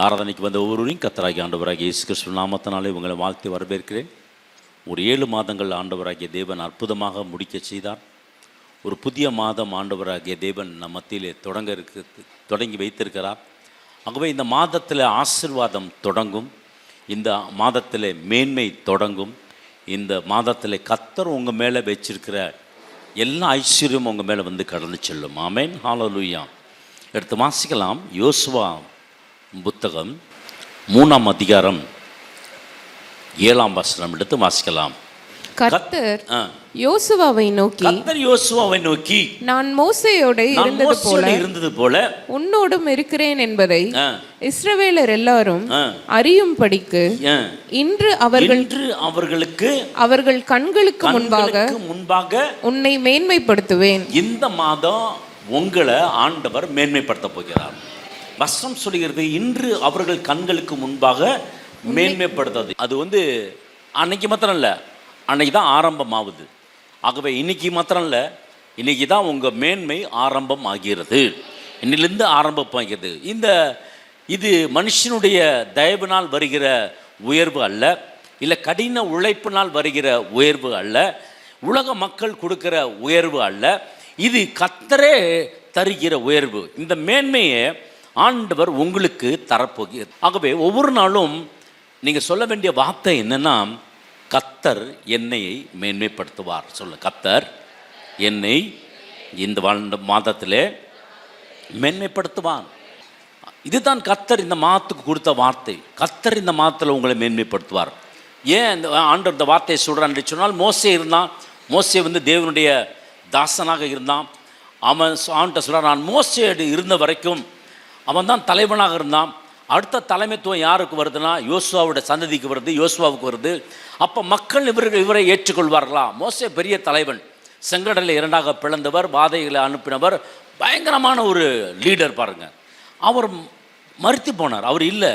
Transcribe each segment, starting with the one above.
ஆராதனைக்கு வந்த ஒவ்வொருவரையும் கர்த்தராகிய ஆண்டவராகிய இயேசு கிறிஸ்து நாமத்தினாலே உங்களை வாழ்த்தி வரவேற்கிறேன். ஒரு 7 மாதங்கள் ஆண்டவராகிய தேவன் அற்புதமாக முடிக்க செய்தார். ஒரு புதிய மாதம் ஆண்டவராகிய தேவன் நம் மத்தியிலே தொடங்கி வைத்திருக்கிறார். ஆகவே இந்த மாதத்தில் ஆசீர்வாதம் தொடங்கும், இந்த மாதத்தில் மேன்மை தொடங்கும், இந்த மாதத்தில் கர்த்தர் உங்கள் மேலே வச்சிருக்கிற எல்லா ஐஸ்வர்யமும் உங்கள் மேலே வந்து கடந்து செல்லும். ஆமென், ஹல்லேலூயா. எடுத்து வாசிக்கலாம். யோசுவா புத்தகம் 3ஆம் அதிகாரம் 7ஆம் வசனம் எடுத்து வாசிக்கலாம். கர்த்தர் யோசுவாவை நோக்கி நான் மோசேயோடு இருந்தது போல உன்னோடும் இருக்கிறேன் என்பதை இஸ்ரவேலர் எல்லாரும் அறியும்படிக்கு இன்று அவர்களுக்கு அவர்கள் கண்களுக்கு முன்பாக உன்னை மேன்மைப்படுத்துவேன். இந்த மாதம் உங்களை ஆண்டவர் மேன்மைப்படுத்த போகிறார். வசனம் சொல்கிறது, இன்று அவர்கள் கண்களுக்கு முன்பாக மேன்மைப்படுத்துறது. அது அன்னைக்கு மாத்திரம் இல்லை, அன்னைக்கு தான் ஆரம்பம் ஆகுது. ஆகவே இன்னைக்கு மாத்திரம் இல்லை, இன்னைக்கு தான் உங்கள் மேன்மை ஆரம்பம் ஆகிறது. இன்னிலிருந்து ஆரம்பம் ஆகிறது. இது மனுஷனுடைய தயவினால் வருகிற உயர்வு அல்ல, இல்லை கடின உழைப்பினால் வருகிற உயர்வு அல்ல, உலக மக்கள் கொடுக்கிற உயர்வு அல்ல, இது கர்த்தரே தருகிற உயர்வு. இந்த மேன்மையை ஆண்டவர் உங்களுக்கு தரப்போகிறார். ஆகவே ஒவ்வொரு நாளும் நீங்கள் சொல்ல வேண்டிய வார்த்தை என்னன்னா, கர்த்தர் என்னை மேன்மைப்படுத்துவார். சொல்ல, கர்த்தர் என்னை இந்த மாதத்திலே மேன்மைப்படுத்துவார். இதுதான் கர்த்தர் இந்த மாதத்துக்கு கொடுத்த வார்த்தை. கர்த்தர் இந்த மாதத்தில் உங்களை மேன்மைப்படுத்துவார். ஏன் இந்த ஆண்டவர் இந்த வார்த்தையை சொல்கிறான்னு சொன்னால், மோசே தேவனுடைய தாசனாக இருந்தான். அவன் ஆண்ட சொல்கிறான், நான் மோசேடு இருந்த வரைக்கும் அவன் தான் தலைவனாக இருந்தான். அடுத்த தலைமைத்துவம் யாருக்கு வருதுன்னா, யோசுவாவுடைய சந்ததிக்கு வருது, யோசுவாவுக்கு வருது. அப்போ மக்கள் இவரை ஏற்றுக்கொள்வார்களா? மோசே பெரிய தலைவன், செங்கடலை 2ஆக பிளந்தவர், வாதைகளை அனுப்பினவர், பயங்கரமான ஒரு லீடர் பாருங்கள். அவர் மரித்து போனார், அவர் இல்லை.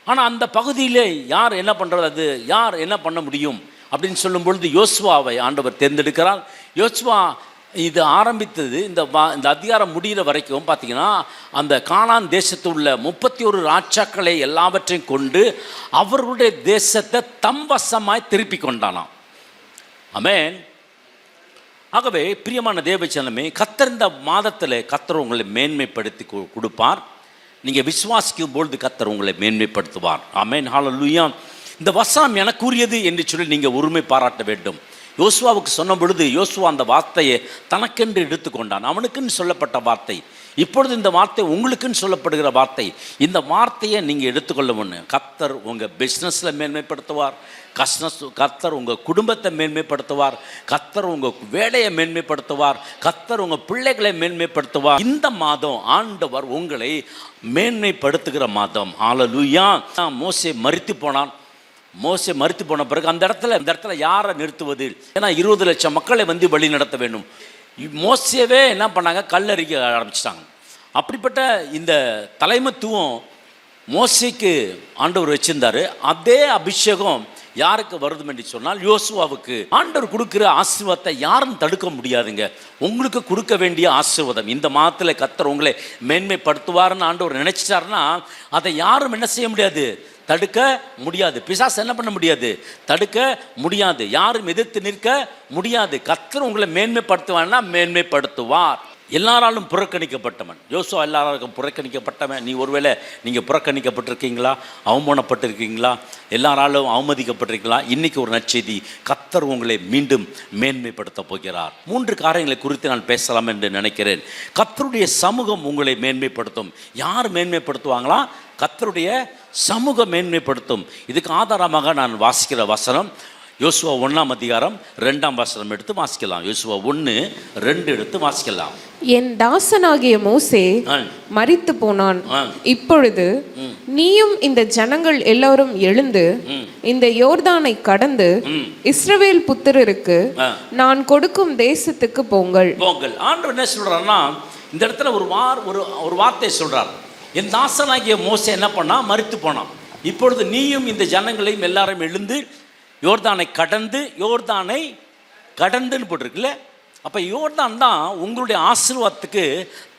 ஆனால் அந்த பகுதியிலே யார் என்ன பண்ணுறது, யார் என்ன பண்ண முடியும் அப்படின்னு சொல்லும் பொழுது யோசுவாவை ஆண்டவர் தேர்ந்தெடுக்கிறார். யோசுவா இது ஆரம்பித்தது, இந்த அதிகாரம் முடிகிற வரைக்கும் பார்த்தீங்கன்னா, அந்த கானான் தேசத்தில் உள்ள 31 ராஜாக்களை எல்லாவற்றையும் கொண்டு அவர்களுடைய தேசத்தை தம்வசமாய் திருப்பி கொண்டானாம். ஆமென். ஆகவே பிரியமான தேவஜனமே, கர்த்தர் இந்த மாதத்தில் கர்த்தர் உங்களை மேன்மைப்படுத்தி கொடுப்பார். நீங்கள் விசுவாசிக்கும் பொழுது கர்த்தர் உங்களை மேன்மைப்படுத்துவார். ஆமென், ஹல்லேலூயா. இந்த வசனம் எனக்குரியது என்று சொல்லி நீங்கள் உரிமை பாராட்ட வேண்டும். யோசுவாவுக்கு சொன்ன பொழுது யோசுவா அந்த வார்த்தையை தனக்கென்று எடுத்துக்கொண்டான். அவனுக்குன்னு சொல்லப்பட்ட வார்த்தை. இப்பொழுது இந்த வார்த்தை உங்களுக்குன்னு சொல்லப்படுகிற வார்த்தை. இந்த வார்த்தையை நீங்கள் எடுத்துக்கொள்ள ஒன்று. கர்த்தர் உங்கள் பிஸ்னஸில் மேன்மைப்படுத்துவார், கர்த்தர் உங்கள் குடும்பத்தை மேன்மைப்படுத்துவார், கர்த்தர் உங்கள் வேலையை மேன்மைப்படுத்துவார், கர்த்தர் உங்கள் பிள்ளைகளை மேன்மைப்படுத்துவார். இந்த மாதம் ஆண்டவர் உங்களை மேன்மைப்படுத்துகிற மாதம். ஹல்லேலூயா. மோசே மரித்து போனான். மோசே மரித்து போன பிறகு அந்த இடத்துல யாரை நிறுத்துவது? ஏன்னா 20 லட்சம் மக்களை வழி நடத்த வேண்டும். மோசேவே என்ன பண்ணாங்க, கல்லறிக்க ஆரம்பிச்சிட்டாங்க. அப்படிப்பட்ட இந்த தலைமைத்துவம் மோசேக்கு ஆண்டவர் வச்சிருந்தாரு. அதே அபிஷேகம் யாருக்கு வருது என்று சொன்னால், யோசுவாவுக்கு. ஆண்டவர் கொடுக்குற ஆசீர்வாதத்தை யாரும் தடுக்க முடியாதுங்க. உங்களுக்கு கொடுக்க வேண்டிய ஆசீர்வாதம் இந்த மாதத்தில் கர்த்தர் உங்களை மேன்மைப்படுத்துவார்னு ஆண்டவர் நினைச்சிட்டாருன்னா, அதை யாரும் என்ன செய்ய முடியாது, தடுக்க முடியாது. பிசாசு என்ன பண்ண முடியாது, தடுக்க முடியாது. யாரும் எதிர்த்து நிற்க முடியாது. கர்த்தர் உங்களை மேன்மைப்படுத்துவார்னா மேன்மைப்படுத்துவார். எல்லாராலும் புறக்கணிக்கப்பட்டவன் யோசுவா, எல்லாருக்கும் புறக்கணிக்கப்பட்டவன். ஒருவேளை நீங்கள் புறக்கணிக்கப்பட்டிருக்கீங்களா, அவமானப்பட்டிருக்கீங்களா, எல்லாராலும் அவமதிக்கப்பட்டிருக்கீங்களா? இன்றைக்கி ஒரு நற்செய்தி, கர்த்தர் உங்களை மீண்டும் மேன்மைப்படுத்த போகிறார். 3 காரியங்களை குறித்து நான் பேசலாம் என்று நினைக்கிறேன். கர்த்தருடைய சமூகம் உங்களை மேன்மைப்படுத்தும். யார் மேன்மைப்படுத்துவாங்களா? கர்த்தருடைய சமூகம் மேன்மைப்படுத்தும். இதுக்கு ஆதாரமாக நான் வாசிக்கிற வசனம் யோசுவா 1ஆம் அதிகாரம் 2ஆம் வசனம் எடுத்து வாசிக்கலாம். யோசுவா 1:2 எடுத்து வாசிக்கலாம். என் தாசனாகிய மோசே மரித்து போனான். இப்பொழுது நீயும் இந்த ஜனங்கள் எல்லாரும் எழுந்து இந்த யோர்தானை கடந்து இஸ்ரவேல் புத்திரருக்கு நான் கொடுக்கும் தேசத்துக்கு போங்கள். ஆண்டவர் என்ன சொல்றாருன்னா, இந்த இடத்துல ஒரு வார்த்தை சொல்றார். என் தாசனாகிய மோசே என்ன பண்ணா, மரித்து போனான். இப்பொழுது நீயும் இந்த ஜனங்களையும் எல்லாரும் எழுந்து யோர்தானை கடந்துன்னு போட்டிருக்குல்ல. அப்போ யோர்தான் தான் உங்களுடைய ஆசீர்வாதத்துக்கு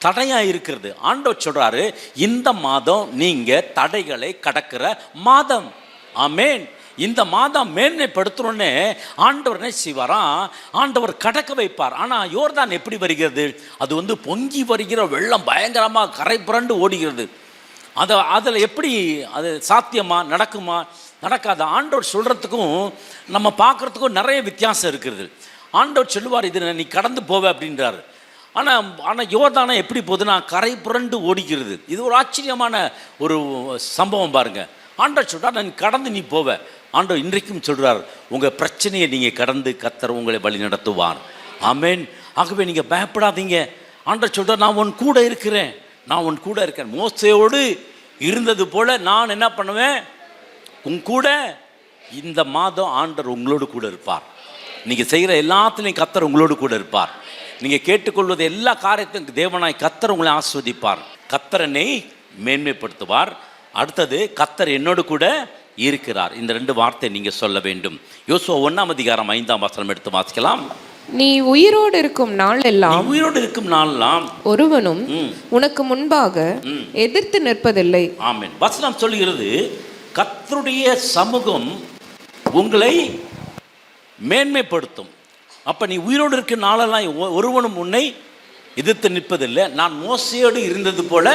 தடையாக இருக்கிறது. ஆண்டவர் சொல்கிறாரு, இந்த மாதம் நீங்கள் தடைகளை கடக்கிற மாதம். ஆமேன். இந்த மாதம் மேன்மைப்படுத்துகிறோன்னே ஆண்டவர் என்ன செய்வாராம், ஆண்டவர் கடக்க வைப்பார். ஆனால் யோர்தான் எப்படி வருகிறது? அது பொங்கி வருகிற வெள்ளம் பயங்கரமாக கரை புரண்டு ஓடுகிறது. அதில் எப்படி அது சாத்தியமா, நடக்குமா, நடக்காது? ஆண்டவர் சொல்கிறதுக்கும் நம்ம பார்க்குறதுக்கும் நிறைய வித்தியாசம் இருக்கிறது. ஆண்டவர் சொல்லுவார், இது நீ கடந்து போவ அப்படின்றார். ஆனால் யோர்தானை எப்படி போகுதுன்னா கரை புரண்டு ஓடிக்கிறது. இது ஒரு ஆச்சரியமான ஒரு சம்பவம் பாருங்க. ஆண்டவர் சொல்கிறார், நான் கடந்து நீ போவ. ஆண்டவர் இன்றைக்கும் சொல்கிறார், உங்கள் பிரச்சனையை நீங்கள் கடந்து கர்த்தர் உங்களை வழி நடத்துவார். ஆமேன். ஆகவே நீங்கள் பயப்படாதீங்க. ஆண்டவர் சொல்கிறார், நான் உன் கூட இருக்கிறேன், நான் உன் கூட இருக்கேன். மோசேயோடு இருந்தது போல நான் என்ன பண்ணுவேன், உன் கூட. இந்த மாதம் ஆண்டவர் உங்களோடு கூட இருப்பார். நீங்கள் செய்கிற எல்லாத்துலேயும் கர்த்தர் உங்களோடு கூட இருப்பார். நீங்கள் கேட்டுக்கொள்வது எல்லா காரியத்தையும் தேவனாய் கர்த்தர் உங்களை ஆஸ்வதிப்பார். கர்த்தர் என்னை மேன்மைப்படுத்துவார். அடுத்தது, கர்த்தர் என்னோடு கூட இருக்கிறார். இந்த 2 வார்த்தை நீங்கள் சொல்ல வேண்டும். யோசுவா 1:5 எடுத்து வாசிக்கலாம். நீ உயிரோடு இருக்கும் நாள் எல்லாம், உயிரோடு இருக்கும் நாளெல்லாம் ஒருவனும் உனக்கு முன்பாக எதிர்த்து நிற்பதில்லை. ஆமென். வசனம் சொல்லுகிறது, கர்த்தருடைய சமூகம் உங்களை மேன்மைப்படுத்தும். அப்ப நீ உயிரோடு இருக்கிற நாளெல்லாம் ஒருவனும் உன்னை எதிர்த்து நிற்பதில்லை. நான் மோசேயோடு இருந்தது போல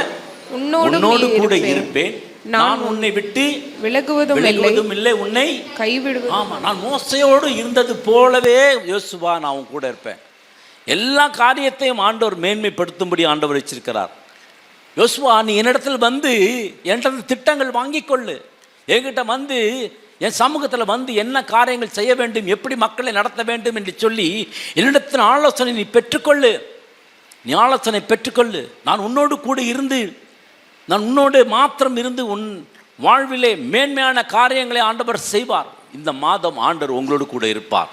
உன்னோடு கூட இருப்பேன். நான் உன்னை விட்டு விலகுவதும் இல்லை, உன்னை கைவிடுவதும். ஆமா, நான் மோசையோடு இருந்தது போலவே யோசுவா நான் உன் கூட இருப்பேன். எல்லா காரியத்தையும் ஆண்டவர் மேன்மைப்படுத்தும்படி ஆண்டவர் வச்சிருக்கிறார். யோசுவா, நீ என்னிடத்தில் என்கிட்ட திட்டங்கள் வாங்கிக்கொள்ளு. என்கிட்ட என் சமூகத்தில் என்ன காரியங்கள் செய்ய வேண்டும், எப்படி மக்களை நடத்த வேண்டும் என்று சொல்லி என்னிடத்தில் ஆலோசனை நீ பெற்றுக்கொள்ளு. நீ ஆலோசனை பெற்றுக்கொள்ளு. நான் உன்னோடு கூட இருந்து, நான் உன்னோடு மாத்திரம் இருந்து உன் வாழ்விலே மேன்மையான காரியங்களை ஆண்டவர் செய்வார். இந்த மாதம் ஆண்டவர் உங்களோடு கூட இருப்பார்.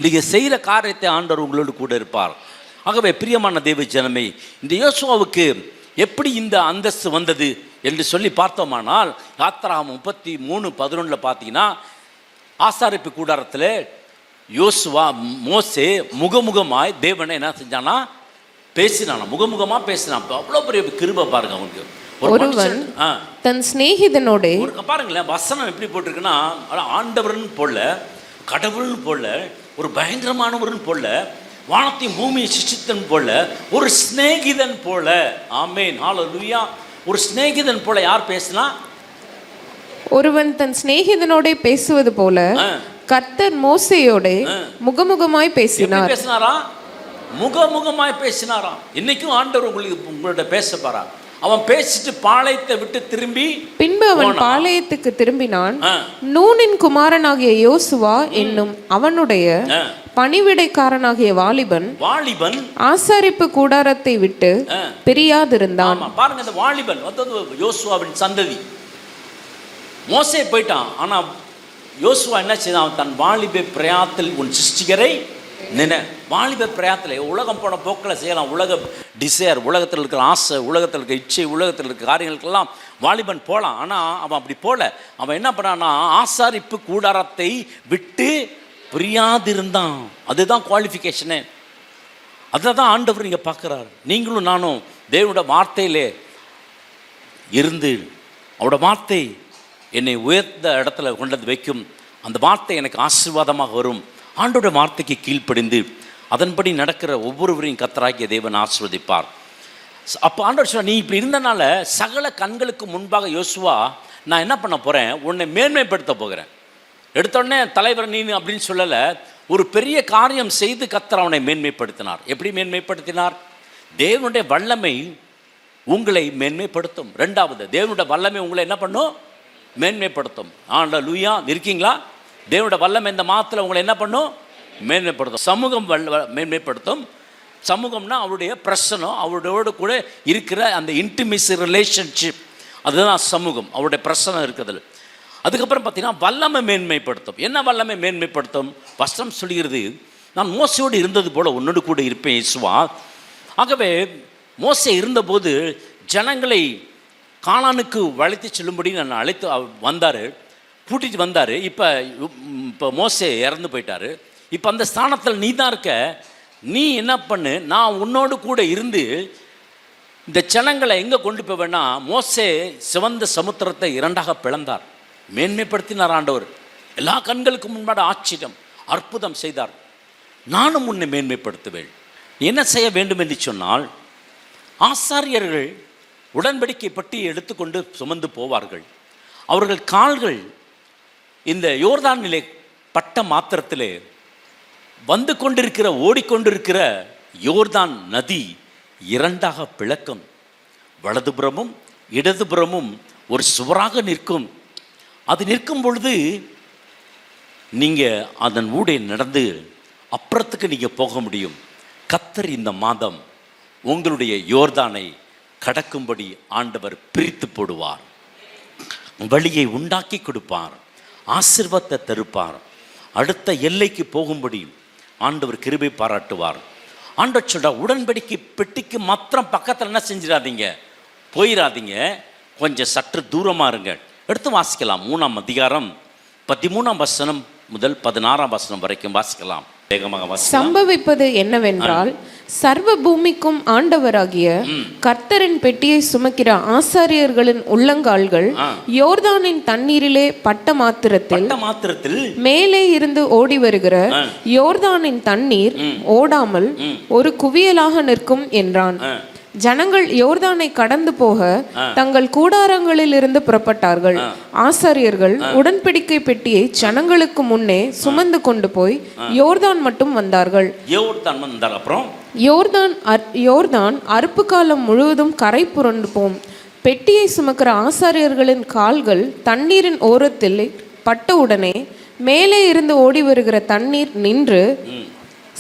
நீங்கள் செய்கிற காரியத்தை ஆண்டவர் உங்களோடு கூட இருப்பார். ஆகவே பிரியமான தேவ ஜனமே, இந்த யோசுவாவுக்கு எப்படி இந்த அந்தஸ்து வந்தது என்று சொல்லி பார்த்தோமானால், யாத்திராகமம் 33:11 பார்த்தீங்கன்னா, ஆசாரிப்பு கூடாரத்தில் யோசுவா மோசே முகமுகமாய் தேவனை என்ன செஞ்சானா, பேசினானா, முகமுகமாக பேசினான். அவ்வளோ பெரிய கிருபை பாருங்க அவனுக்கு. ஒருவன் தன் சிநேகிதனோட, பாருங்களேன் வசனம் எப்படி போட்டிருக்குன்னா, ஆண்டவர்னு போல, கடவுள்னு போல, ஒரு பயங்கரமானவர்னு போல, வானத்தையும் பூமியை சிருஷ்டித்தன் போல, ஒரு சிநேகிதன் போல. ஆமேன், ஹல்லேலூயா. ஒரு சிநேகிதன் போல யார் பேசினா? ஒருவன் தன் சிநேகிதனோட பேசுவது போல கர்த்தர் மோசேயோட முகமுகமாய் பேசினார். பேசினாரா? முகமுகமாய் பேசினாராம். இன்னைக்கும் ஆண்டவர் உங்களோட பேச பாரா. அவன் பேசிட்டு பாளையத்தை விட்டு திரும்பி, பின்பு அவன் பாளையத்துக்கு திரும்பினான். நூனின் குமாரனாகிய யோசுவா என்னும் அவனுடைய பணிவிடைக்காரனாகிய வாலிபன் ஆசாரிப்பு கூடாரத்தை விட்டு பிரியாதிருந்தான். பாருங்க, இந்த வாலிபன் யோசுவாவின் சந்ததி. மோசே போயிட்டான், ஆனா யோசுவா என்ன செய்தான்? தன் வாலிப பிரயாத்தில் உன் சிருஷ்டிகரை வாலிப பிரயாத்தில் உலகம் போன போக்கில் செய்யலாம். உலக டிசையர், உலகத்தில் இருக்கிற ஆசை, உலகத்தில் இருக்கிற இச்சை, உலகத்தில் இருக்கிற காரியங்களுக்கெல்லாம் வாலிபன் போகலாம். ஆனால் அவன் அப்படி போல. அவன் என்ன பண்ணான்னா, ஆசாரிப்பு கூடாரத்தை விட்டு பிரியாதிருந்தான். அதுதான் குவாலிஃபிகேஷனே. அதை தான் ஆண்டவர் இங்கே பார்க்குறாரு. நீங்களும் நானும் தேவனோட வார்த்தையிலே இருந்து, அவரோட வார்த்தை என்னை உயர்ந்த இடத்துல கொண்டது வைக்கும். அந்த வார்த்தை எனக்கு ஆசீர்வாதமாக வரும். ஆண்டோட வார்த்தைக்கு கீழ்ப்படிந்து அதன்படி நடக்கிற ஒவ்வொருவரையும் கர்த்தராகிய தேவன் ஆசீர்வதிப்பார். அப்போ ஆண்டவர் சொல்ல, நீ இப்படி இருந்தனால சகல கண்களுக்கு முன்பாக யோசுவா, நான் என்ன பண்ண போகிறேன், உன்னை மேன்மைப்படுத்த போகிறேன். எடுத்தோடனே தலைவர் நீ அப்படின்னு சொல்லலை. ஒரு பெரிய காரியம் செய்து கர்த்தர் அவனை மேன்மைப்படுத்தினார். எப்படி மேன்மைப்படுத்தினார்? தேவனுடைய வல்லமை உங்களை மேன்மைப்படுத்தும். 2வது, தேவனுடைய வல்லமை உங்களை என்ன பண்ணும்? மேன்மைப்படுத்தும். ஹல்லேலூயா. இருக்கீங்களா? தேவனோட வல்லமை இந்த மாதத்தில் உங்களை என்ன பண்ணும்? மேன்மைப்படுத்தும். சமூகம் மேன்மைப்படுத்தும். சமூகம்னா அவருடைய பிரசனம், அவரோட கூட இருக்கிற அந்த இன்டிமேசி ரிலேஷன்ஷிப், அதுதான் சமூகம், அவருடைய பிரசனம் இருக்குது. அதுக்கப்புறம் பார்த்தீங்கன்னா வல்லமை மேன்மைப்படுத்தும். என்ன வல்லமை மேன்மைப்படுத்தும்? வசனம் சொல்கிறது, நான் மோசையோடு இருந்தது போல உன்னோடு கூட இருப்பேன் யோசுவா. ஆகவே மோசே இருந்தபோது ஜனங்களை கானானுக்கு வளைத்து செல்லும்படி நான் அழைத்து வந்தார், கூட்டிகிட்டு வந்தார். இப்போ மோசே இறந்து போயிட்டார். இப்போ அந்த ஸ்தானத்தில் நீ தான் இருக்க. நீ என்ன பண்ணு, நான் உன்னோடு கூட இருந்து இந்த ஜனங்களை எங்கே கொண்டு போவேன்னா, மோசே சிவந்த சமுத்திரத்தை இரண்டாக பிளந்தார், மேன்மைப்படுத்தினார் ஆண்டவர். எல்லா கண்களுக்கு முன்பாக ஆச்சரியம் அற்புதம் செய்தார். நானும் உன்னை மேன்மைப்படுத்துவேன். என்ன செய்ய வேண்டும் என்று சொன்னால், ஆசாரியர்கள் உடன்படிக்கை பட்டியை எடுத்துக்கொண்டு சுமந்து போவார்கள். அவர்கள் கால்கள் இந்த யோர்தானிலே பட்ட மாத்திரத்திலே வந்து கொண்டிருக்கிற ஓடிக்கொண்டிருக்கிற யோர்தான் நதி இரண்டாக பிளக்கும். வலதுபுறமும் இடதுபுறமும் ஒரு சுவராக நிற்கும். அது நிற்கும் பொழுது நீங்கள் அதன் ஊடே நடந்து அப்புறத்துக்கு நீங்கள் போக முடியும். கர்த்தர் இந்த மாதம் உங்களுடைய யோர்தானை கடக்கும்படி ஆண்டவர் பிரித்து போடுவார், வழியை உண்டாக்கி கொடுப்பார், ஆசீர்வாதத்தை தருப்பார். அடுத்த எல்லைக்கு போகும்படி ஆண்டவர் கிருபை பாராட்டுவார். ஆண்டவர் சொல்ற, உடன்படிக்கை பெட்டிக்கு மாத்திரம் பக்கத்தில் என்ன செஞ்சிடாதீங்க, போயிடாதீங்க, கொஞ்சம் சற்று தூரமாக இருங்க. எடுத்து வாசிக்கலாம். 3ஆம் அதிகாரம் 13ஆம் வசனம் முதல் 16ஆம் வசனம் வரைக்கும் வாசிக்கலாம். வேகமாக வாசிக்கலாம். சம்பவிப்பது என்னவென்றால், சர்வ பூமிக்கும் ஆண்டவராகிய கர்த்தரின் பெட்டியை சுமக்கிற ஆசாரியர்களின் உள்ளங்கால்கள் யோர்தானின் தண்ணீரிலே பட்ட மாத்திரத்தில் மேலே இருந்து ஓடி வருகிற யோர்தானின் தண்ணீர் ஓடாமல் ஒரு குவியலாக நிற்கும் என்றான். ஜனங்கள் யோர்தானை கடந்து போக தங்கள் கூடாரங்களில் இருந்து புறப்பட்டார்கள். ஆசாரியர்கள் உடன்படிக்கை பெட்டியை ஜனங்களுக்கு முன்னே சுமந்து கொண்டு போய் யோர்தான் மட்டும் வந்தார்கள். அப்புறம் யோர்தான் அறுப்பு காலம் முழுவதும் கரை புரண்டு போம். பெட்டியை சுமக்கிற ஆசாரியர்களின் கால்கள் தண்ணீரின் ஓரத்தில் பட்டவுடனே மேலே இருந்து ஓடி வருகிற தண்ணீர் நின்று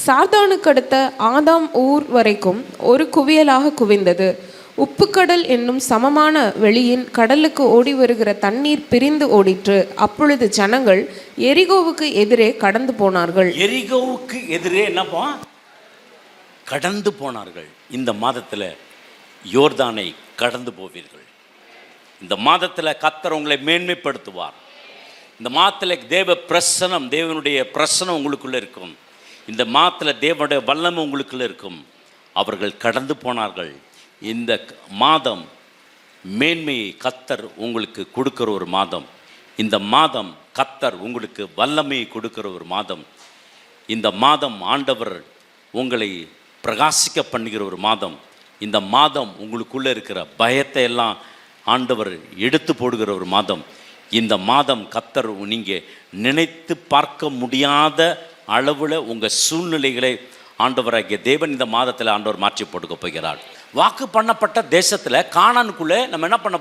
சார்தானுக்கு அடுத்த ஆதாம் ஊர் வரைக்கும் ஒரு குவியலாக குவிந்தது. உப்புக்கடல் என்னும் சமமான வெளியின் கடலுக்கு ஓடி வருகிற தண்ணீர் பிரிந்து ஓடிற்று. அப்பொழுது ஜனங்கள் எரிகோவுக்கு எதிரே கடந்து போனார்கள். எரிகோவுக்கு எதிரே என்னப்பா கடந்து போனார்கள். இந்த மாதத்தில் யோர்தானை கடந்து போவீர்கள். இந்த மாதத்தில் கர்த்தர் உங்களை மேன்மைப்படுத்துவார். இந்த மாதத்தில் தேவனுடைய பிரசனம் உங்களுக்குள்ள இருக்கும். இந்த மாதத்தில் தேவனுடைய வல்லமை உங்களுக்குள்ள இருக்கும். அவர்கள் கடந்து போனார்கள். இந்த மாதம் மேன்மையை கர்த்தர் உங்களுக்கு கொடுக்கிற ஒரு மாதம். இந்த மாதம் கர்த்தர் உங்களுக்கு வல்லமையை கொடுக்கிற ஒரு மாதம். இந்த மாதம் ஆண்டவர் உங்களை பிரகாசிக்க பண்ணுகிற ஒரு மாதம். இந்த மாதம் உங்களுக்குள்ளே இருக்கிற பயத்தை எல்லாம் ஆண்டவர் எடுத்து போடுகிற ஒரு மாதம். இந்த மாதம் கர்த்தர் நீங்கள் நினைத்து பார்க்க முடியாத அளவில் உங்கள் சூழ்நிலைகளை ஆண்டவராகிய தேவன் இந்த மாதத்தில் ஆண்டவர் மாற்றி போட்டுக்க போகிறார். வாக்கு பண்ணப்பட்ட தேசத்தில் கானானுக்குள்ளே நம்ம என்ன பண்ண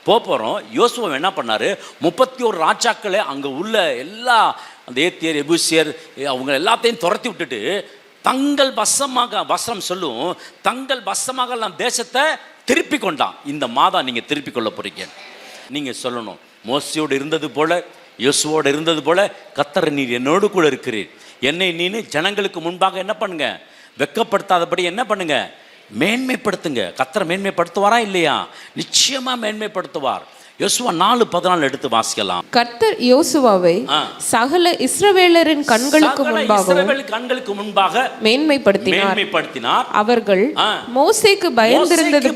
போகிறோம். யோசுவா என்ன பண்ணார், 31 ராஜாக்களை அங்கே உள்ள எல்லா அந்த ஏத்தியர் எபூசியர் அவங்க எல்லாத்தையும் துரத்தி விட்டுட்டு தங்கள் வசம் சொல்லும் தங்கள் வசமாக நாம் தேசத்தை திருப்பி கொண்டான். இந்த மாதம் நீங்கள் திருப்பி கொள்ள போறீங்க. நீங்கள் சொல்லணும், மோசையோடு இருந்தது போல யோசுவோடு இருந்தது போல கர்த்தர் நீர் என்னோடு கூட இருக்கிறீர். என்னை நீ ஜனங்களுக்கு முன்பாக என்ன பண்ணுங்க, வெட்கப்படுத்தாதபடி என்ன பண்ணுங்க, மேன்மைப்படுத்துங்க. கர்த்தர் மேன்மைப்படுத்துவாரா இல்லையா? நிச்சயமா மேன்மைப்படுத்துவார். யோசுவா 4:14 எடுத்து வாசிக்கலாம். கர்த்தர் யோசுவாவை சகல இஸ்ரவேலரின் கண்களுக்கு முன்பாக மேன்மைப்படுத்தினார். அவர்கள் மோசேக்கு பயந்திருந்தது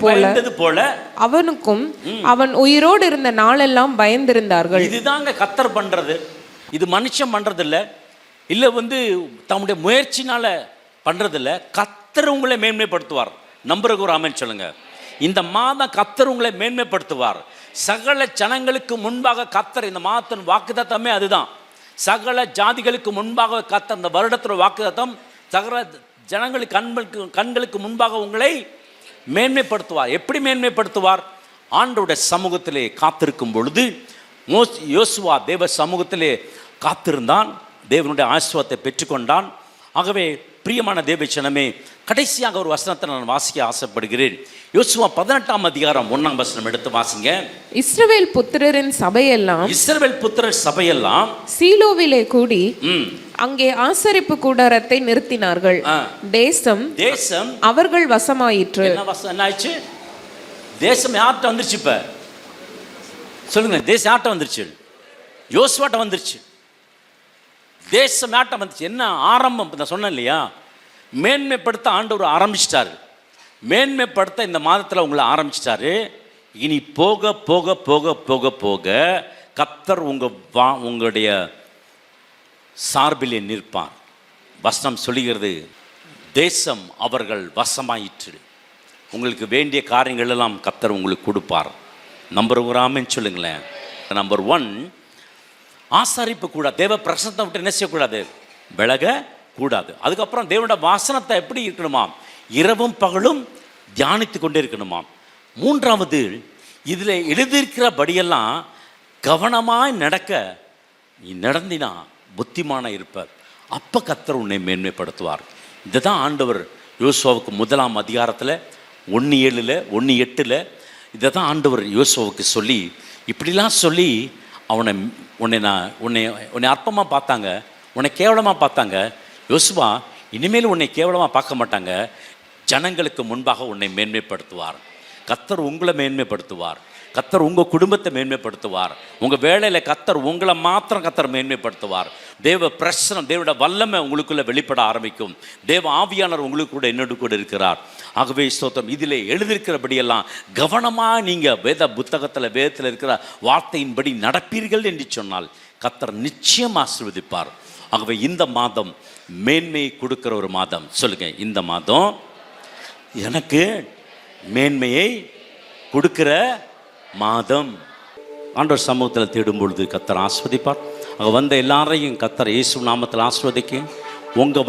போல அவனுக்கும் அவன் உயிரோடு இருந்த நாளெல்லாம் பயந்திருந்தார்கள். இதுதாங்க கர்த்தர் பண்றது. இது மனுஷன் பண்றது இல்ல தம்முடைய முயற்சினால பண்றது இல்ல. கர்த்தர் உங்களை மேன்மைப்படுத்துவார். நம்புறக்கு ஒரு ஆமென் சொல்லுங்க. இந்த மாதம் கர்த்தர் உங்களை மேன்மைப்படுத்துவார். சகல ஜனங்களுக்கு முன்பாக கர்த்தர், இந்த மாதத்தின் வாக்குத்தத்தமே அதுதான். சகல ஜாதிகளுக்கு முன்பாக கர்த்தர், இந்த வருடத்தோட வாக்குத்தத்தம் சகல ஜனங்களுக்கு கண்களுக்கு முன்பாக உங்களை மேன்மைப்படுத்துவார். எப்படி மேன்மைப்படுத்துவார்? ஆண்டவருடைய சமூகத்திலே காத்திருக்கும் பொழுது யோசுவா தேவ சமூகத்திலே காத்திருந்தான், தேவனுடைய ஆசீர்வாதத்தை பெற்றுக்கொண்டான். ஆகவே பிரியமான தேவச்சனமே, கடைசியாக ஒரு வசனத்தை நான் வாசிக்க ஆசைப்படுகிறேன். யோசுவா 18ஆம் அதிகாரம் 1ஆம் வசனம் எடுத்து வாசிங்க. இஸ்ரவேல் புத்திரர் சபையெல்லாம் சீலோவிலே கூடி அங்கே ஆசரிப்பு கூடாரத்தை நிறுத்தினார்கள். தேசம் அவர்கள் வசமாயிற்று. என்ன ஆயிடுச்சு? தேசம் யார்கிட்ட வந்துருச்சு? இப்ப சொல்லுங்க, தேசம் யார்கிட்ட வந்துருச்சு? யோசுவாட்ட வந்துருச்சு. தேசம் யார்கிட்ட வந்துச்சு? என்ன ஆரம்பம்? நான் சொன்னேன் இல்லையா, மேன்மைப்படுத்த ஆண்டவர் ஆரம்பிச்சிட்டாரு. மேன்மைப்படுத்த இந்த மாதத்தில் உங்களை ஆரம்பிச்சிட்டாரு. இனி போக போக போக போக போக கர்த்தர் உங்களுடைய சார்பிலே நிற்பார். வசனம் சொல்லுகிறது, தேசம் அவர்கள் வசமாயிற்று. உங்களுக்கு வேண்டிய காரியங்கள் எல்லாம் கர்த்தர் உங்களுக்கு கொடுப்பார். நம்பர் ஆமென் சொல்லுங்களேன். நம்பர் 1, ஆசாரிப்பு கூடாது. தேவ பிரசன்னத்தை விட்டு என்ன செய்யக்கூடாது? விலக கூடாது. அதுக்கப்புறம் தேவனோட வாசனத்தை எப்படி இருக்கணுமா? இரவும் பகலும் தியானித்து கொண்டே இருக்கணுமா. 3வது, இதில் எழுதியிருக்கிறபடியெல்லாம் கவனமாய் நடக்க நீ நடந்தினா புத்திமான இருப்ப. அப்போ கர்த்தர் உன்னை மேன்மைப்படுத்துவார். இதுதான் ஆண்டவர் யோசுவாவுக்கு 1ஆம் அதிகாரத்தில் 1:7 1:8 இதை தான் ஆண்டவர் யோசுவாவுக்கு சொல்லி இப்படிலாம் சொல்லி உன்னை அற்பமாக பார்த்தாங்க, உன்னை கேவலமாக பார்த்தாங்க. யோசுவா, இனிமேல் உன்னை கேவலமாக பார்க்க மாட்டாங்க. ஜனங்களுக்கு முன்பாக உன்னை மேன்மைப்படுத்துவார். கர்த்தர் உங்களை மேன்மைப்படுத்துவார். கர்த்தர் உங்கள் குடும்பத்தை மேன்மைப்படுத்துவார். உங்கள் வேலையில் கர்த்தர் உங்களை மாத்திரம் கர்த்தர் மேன்மைப்படுத்துவார். தேவ பிரசனம், தேவோட வல்லமை உங்களுக்குள்ளே வெளிப்பட ஆரம்பிக்கும். தேவ ஆவியானவர் உங்களுக்கு கூட என்னோடு கூட இருக்கிறார். ஆகவே ஸ்தோத்திரம். இதில் எழுதியிருக்கிறபடியெல்லாம் கவனமாக நீங்கள் வேதத்தில் இருக்கிற வார்த்தையின்படி நடப்பீர்கள் என்று சொன்னால் கர்த்தர் நிச்சயம் ஆசீர்வதிப்பார். ஆகவே இந்த மாதம் மேன்மை கொடுக்கிற ஒரு மாதம். சொல்லுங்கள், இந்த மாதம் எனக்கு மேன்மையை கொடுக்கிற மாதம். ஆண்டவர் சமூகத்தில் தேடும் பொழுது கர்த்தர் ஆஸ்வதிப்பார். அங்கே வந்த எல்லாரையும் கர்த்தர் இயேசு நாமத்தில் ஆஸ்வதிக்க உங்கள்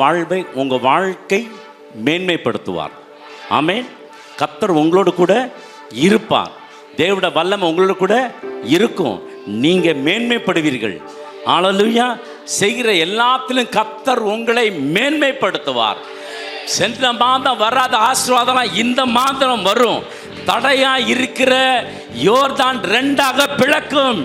வாழ்க்கை மேன்மைப்படுத்துவார். ஆமென். கர்த்தர் உங்களோடு கூட இருப்பார். தேவனோட வல்லமை உங்களோடு கூட இருக்கும். நீங்கள் மேன்மைப்படுவீர்கள். ஹல்லேலூயா. செய்கிற எல்லாத்திலும் கர்த்தர் உங்களை மேன்மைப்படுத்துவார். சென்ற மாதம் வராத ஆசீர்வாதம் இந்த மாதம் வரும். தடையா இருக்கிற யோர்தான் 2ஆக பிளக்கும்.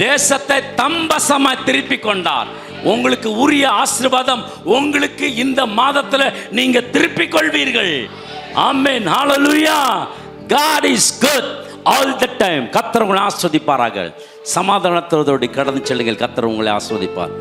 தேசத்தை தம்பசமா திருப்பி கொண்டார். உங்களுக்கு உரிய ஆசீர்வாதம் உங்களுக்கு இந்த மாதத்தில் நீங்க திருப்பிக் கொள்வீர்கள். ஆமென். ஹல்லேலூயா. God is good all the time. கர்த்தர் உங்களை ஆசீர்வதிப்பாராக. சமாதானத்தோடு கடந்து செல்லுங்கள். கர்த்தர் உங்களை ஆசீர்வதிப்பார்.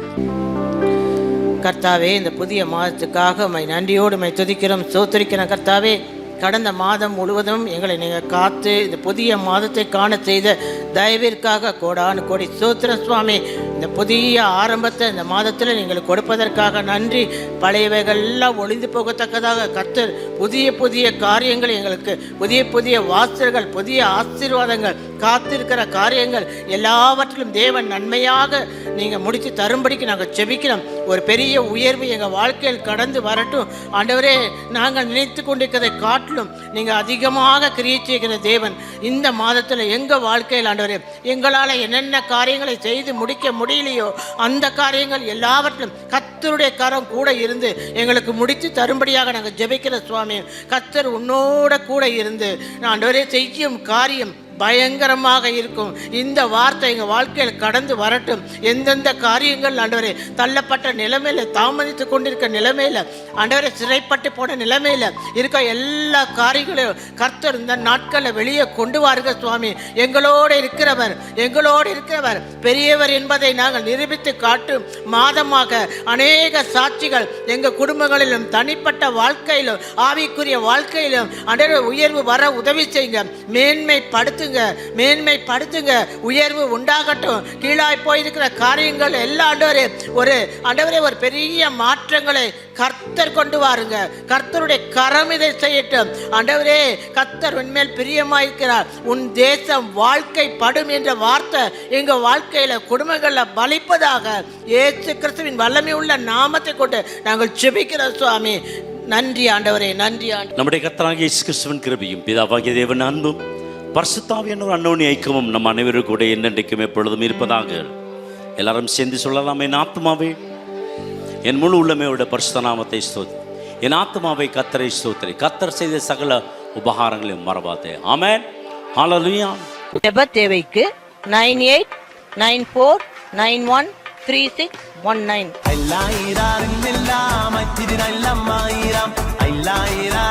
கர்த்தாவே, இந்த புதிய மாதத்துக்காக நன்றியோடு துதிக்கிறோம், ஸ்தோத்திரிக்கிறோம். கர்த்தாவே, கடந்த மாதம் முழுவதும் எங்களை நீங்கள் காத்து இந்த புதிய மாதத்தை காண செய்த தயவிற்காக கோடானு கோடி ஸ்தோத்திரம் சுவாமி. இந்த புதிய ஆரம்பத்தை இந்த மாதத்தில் நீங்கள் கொடுப்பதற்காக நன்றி. பழையவைகள்லாம் ஒளிந்து போகத்தக்கதாக கர்த்தர் புதிய புதிய காரியங்கள், எங்களுக்கு புதிய புதிய வாசல்கள், புதிய ஆசீர்வாதங்கள், காத்திருக்கிற காரியங்கள் எல்லாவற்றிலும் தேவன் நன்மையாக நீங்கள் முடித்து தரும்படிக்கு நாங்கள் செபிக்கிறோம். ஒரு பெரிய உயர்வு எங்கள் வாழ்க்கையில் கடந்து வரட்டும் ஆண்டவரே. நாங்கள் நினைத்து கொண்டிருக்கிறதை காட்டிலும் நீங்கள் அதிகமாக கிரியை செய்கிற தேவன். இந்த மாதத்தில் எங்கள் வாழ்க்கையில் ஆண்டவரே, எங்களால் என்னென்ன காரியங்களை செய்து முடிக்க முடியலையோ அந்த காரியங்கள் எல்லாவற்றிலும் கர்த்தருடைய கரம் கூட இருந்து எங்களுக்கு முடித்து தரும்படியாக நாங்கள் ஜெபிக்கிற சுவாமி. கர்த்தர் உன்னோட கூட இருந்து ஆண்டவரே செய்யும் காரியம் பயங்கரமாக இருக்கும். இந்த வார்த்தை எங்கள் வாழ்க்கையில் கடந்து வரட்டும். எந்தெந்த காரியங்கள் ஆண்டவரே தள்ளப்பட்ட நிலைமையில், தாமதித்து கொண்டிருக்க நிலைமையில், ஆண்டவரே சிறைப்பட்டு போன நிலைமையில் இருக்க எல்லா காரியங்களையும் கர்த்தர் இந்த நாட்களில் வெளியே கொண்டு வாருங்க சுவாமி. எங்களோடு இருக்கிறவர் பெரியவர் என்பதை நாங்கள் நிரூபித்து காட்டும் மாதமாக அநேக சாட்சிகள் எங்கள் குடும்பங்களிலும் தனிப்பட்ட வாழ்க்கையிலும் ஆவிக்குரிய வாழ்க்கையிலும் ஆண்டவரே உயர்வு வர உதவி செய்யுங்க. மேன்மைப்படுத்துங்க. உயர்வு உண்டாகட்டும். கீழாய் போயிருக்கிற காரியங்கள் எல்லா ஆண்டவரே ஒரு பெரிய மாற்றங்களை கர்த்தர் கொண்டு வாருங்க. கர்த்தருடைய கரம் இதை செய்யட்டும் ஆண்டவரே. கர்த்தர் உன்மேல் பிரியமாயிருக்கிறார். உன் தேசம் வாழ்க்கைப்படும் என்ற வார்த்தை எங்கள் வாழ்க்கையில குடும்பங்களில் பலிப்பதாக இயேசு கிறிஸ்துவின் வல்லமை உள்ள நாமத்தை கொண்டு நாங்கள் ஜெபிக்கிறோம் சுவாமி. நன்றி ஆண்டவரே, நன்றி ஆண்டவரே. நம்முடைய கர்த்தராகிய இயேசு கிறிஸ்துவின் கிருபையும் பிதாவாகிய தேவன் அன்பும் பரிசுத்தாவியான அன்னோனி ஐக்கியமும் நம் அனைவரும் கூட என்னென்றைக்கும் எப்பொழுதும் இருப்பதாக. எல்லாரும் சேர்ந்து சொல்லலாம், என் ஆத்மாவே என் முழு உள்ளமையோட பரிசுத்த நாமத்தை ஸ்தோத்திரி. என் ஆத்மாவை கர்த்தரை ஸ்தோத்திரி. கர்த்தர் செய்த சகல உபகாரங்களையும் மறவாதே. ஆமென். ஹல்லேலூயா. ஜெப தேவைக்கு 9894913619.